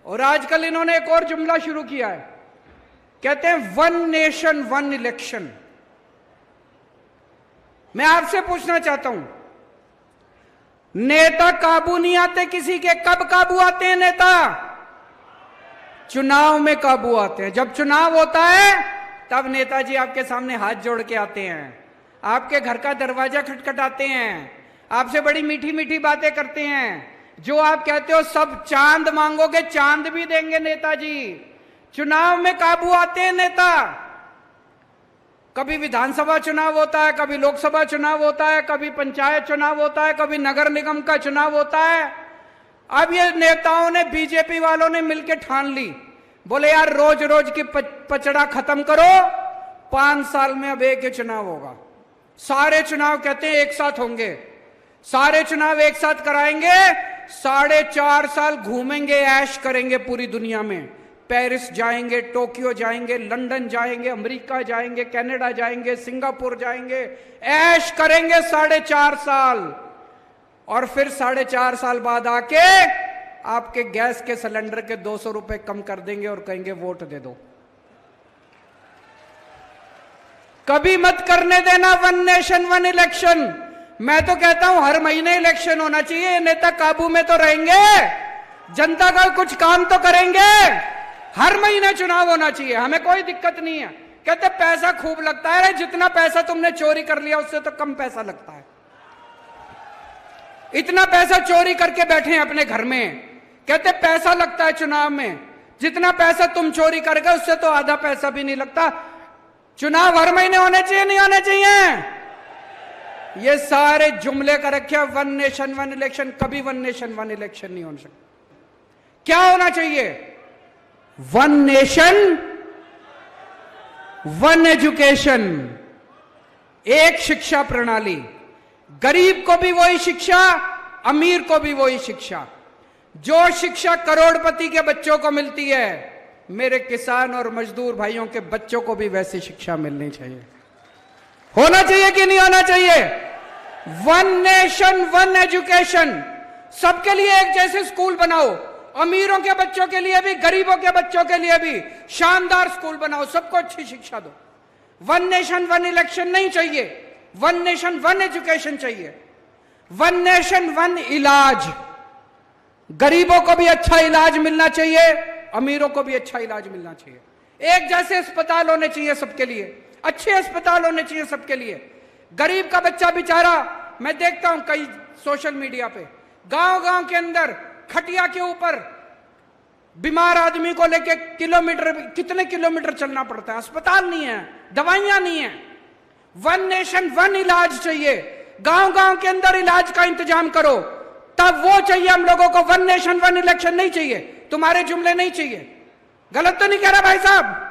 और आजकल इन्होंने एक और जुमला शुरू किया है, कहते हैं वन नेशन वन इलेक्शन। मैं आपसे पूछना चाहता हूं, नेता काबू नहीं आते किसी के, कब काबू आते हैं नेता? चुनाव में काबू आते हैं। जब चुनाव होता है तब नेताजी आपके सामने हाथ जोड़ के आते हैं, आपके घर का दरवाजा खटखटाते हैं, आपसे बड़ी मीठी मीठी बातें करते हैं। जो आप कहते हो सब चांद मांगोगे, चांद भी देंगे नेताजी। चुनाव में काबू आते हैं नेता। कभी विधानसभा चुनाव होता है, कभी लोकसभा चुनाव होता है, कभी पंचायत चुनाव होता है, कभी नगर निगम का चुनाव होता है। अब ये नेताओं ने, बीजेपी वालों ने मिलकर ठान ली, बोले यार रोज रोज की पचड़ा खत्म करो, 5 साल में अब एक ही चुनाव होगा। सारे चुनाव कहते हैं एक साथ होंगे, सारे चुनाव एक साथ कराएंगे, 4.5 साल घूमेंगे, ऐश करेंगे पूरी दुनिया में। पेरिस जाएंगे, टोक्यो जाएंगे, लंदन जाएंगे, अमेरिका जाएंगे, कनाडा जाएंगे, सिंगापुर जाएंगे, ऐश करेंगे 4.5 साल। और फिर 4.5 साल बाद आके आपके गैस के सिलेंडर के 200 रुपए कम कर देंगे और कहेंगे वोट दे दो। कभी मत करने देना वन नेशन वन इलेक्शन। मैं तो कहता हूं हर महीने इलेक्शन होना चाहिए। ये नेता काबू में तो रहेंगे, जनता का कुछ काम तो करेंगे। हर महीने चुनाव होना चाहिए, हमें कोई दिक्कत नहीं है। कहते पैसा खूब लगता है, जितना पैसा तुमने चोरी कर लिया उससे तो कम पैसा लगता है। इतना पैसा चोरी करके बैठे हैं अपने घर में, कहते पैसा लगता है चुनाव में। जितना पैसा तुम चोरी कर गए उससे तो आधा पैसा भी नहीं लगता। चुनाव हर महीने होने चाहिए, नहीं होने चाहिए? ये सारे जुमले का रखे वन नेशन वन इलेक्शन। कभी वन नेशन वन इलेक्शन नहीं हो सकता। क्या होना चाहिए? वन नेशन वन एजुकेशन, एक शिक्षा प्रणाली। गरीब को भी वही शिक्षा, अमीर को भी वही शिक्षा। जो शिक्षा करोड़पति के बच्चों को मिलती है, मेरे किसान और मजदूर भाइयों के बच्चों को भी वैसी शिक्षा मिलनी चाहिए। होना चाहिए कि नहीं होना चाहिए? One nation one education. सबके लिए एक जैसे स्कूल बनाओ, अमीरों के बच्चों के लिए भी, गरीबों के बच्चों के लिए भी शानदार स्कूल बनाओ, सबको अच्छी शिक्षा दो। वन नेशन वन इलेक्शन नहीं चाहिए, वन नेशन वन एजुकेशन चाहिए। वन नेशन वन इलाज। गरीबों को भी अच्छा इलाज मिलना चाहिए, अमीरों को भी अच्छा इलाज मिलना चाहिए। एक जैसे अस्पताल होने चाहिए सबके लिए, अच्छे अस्पताल होने चाहिए सबके लिए। गरीब का बच्चा बेचारा, मैं देखता हूं कई सोशल मीडिया पे, गांव गांव के अंदर खटिया के ऊपर बीमार आदमी को लेके कितने किलोमीटर चलना पड़ता है। अस्पताल नहीं है, दवाइयां नहीं है। वन नेशन वन इलाज चाहिए। गांव गांव के अंदर इलाज का इंतजाम करो, तब वो चाहिए हम लोगों को। वन नेशन वन इलेक्शन नहीं चाहिए, तुम्हारे जुमले नहीं चाहिए। गलत तो नहीं कह रहा भाई साहब?